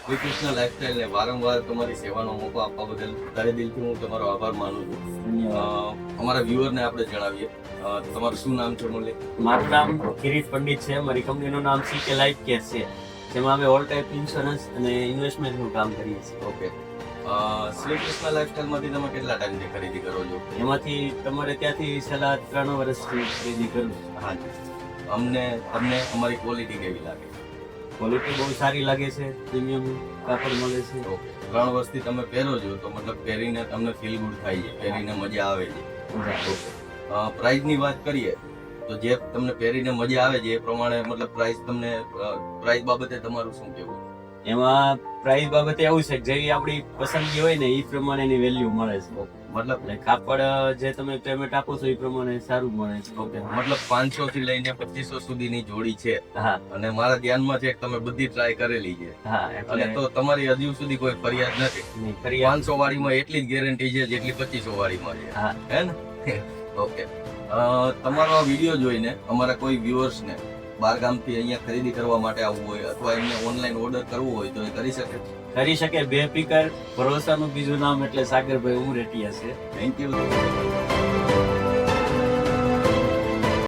શ્રી કૃષ્ણ લાઈફસ્ટાઈલને વારંવાર તમારી સેવાનો મોકો આપવા બદલ તહે દિલથી હું તમારો આભાર માનું છું. અમારા વ્યુઅરને આપણે જણાવીએ, તમારું શું નામ છે મુરલી? મારું નામ કિરીટ પંડિત છે. મારી કંપનીનું નામ CK લાઈફ કેર છે, જેમાં અમે ઓલ ટાઈપ ઇન્સ્યોરન્સ અને ઇન્વેસ્ટમેન્ટનું કામ કરીએ છીએ. ઓકે. શ્રી કૃષ્ણ લાઈફસ્ટાઈલમાંથી તમે કેટલા ટાઈમથી ખરીદી કરો છો? એમાંથી તમારે ત્યાંથી છેલ્લા 3 વર્ષથી ખરીદી કરું છું. હાજી. તમને અમારી ક્વોલિટી કેવી લાગે? ક્વોલિટી બહુ સારી લાગે છે, પ્રીમિયમ કાપડ મળે છે. ઓકે. 3 વર્ષથી તમે પહેરો છો તો મતલબ પહેરીને તમને ફીલ ગુડ થાય છે, પહેરીને મજા આવે છે. પ્રાઇઝની વાત કરીએ તો જે તમને પહેરીને મજા આવે છે એ પ્રમાણે મતલબ પ્રાઇસ બાબતે તમારું શું કહેવું? એમાં પ્રાઇસ બાબતે એવું છે કે જેવી આપણી પસંદગી હોય ને એ પ્રમાણેની વેલ્યુ મળે છે. મતલબ એટલે કાપડ જે તમે પેમેન્ટ આપો છો એ પ્રમાણે સારું મળે છે. ઓકે. મતલબ 500 થી લઈને 2500 સુધીની જોડી છે. હા અને મારા ધ્યાનમાં છે કે તમે બધી ટ્રાય કરેલી છે. હા. અને તો તમારી હજુ સુધી કોઈ ફરિયાદ નથી. નહીં, ફરિયાદ 500 વાળીમાં એટલી જ ગેરંટી છે જેટલી 2500 વાળીમાં છે. હા. હે ને? ઓકે. તમારો આ વિડીયો જોઈને અમારા કોઈ વ્યુઅર્સને બહાર ગામથી અહીંયા ખરીદી કરવા માટે આવવું હોય અથવા એમને ઓનલાઈન ઓર્ડર કરવું હોય તો એ કરી શકે? કરી શકે. બેફિકર. ભરોસાનું બીજું નામ એટલે સાગરભાઈ ઉમરેટિયા છે. Thank you.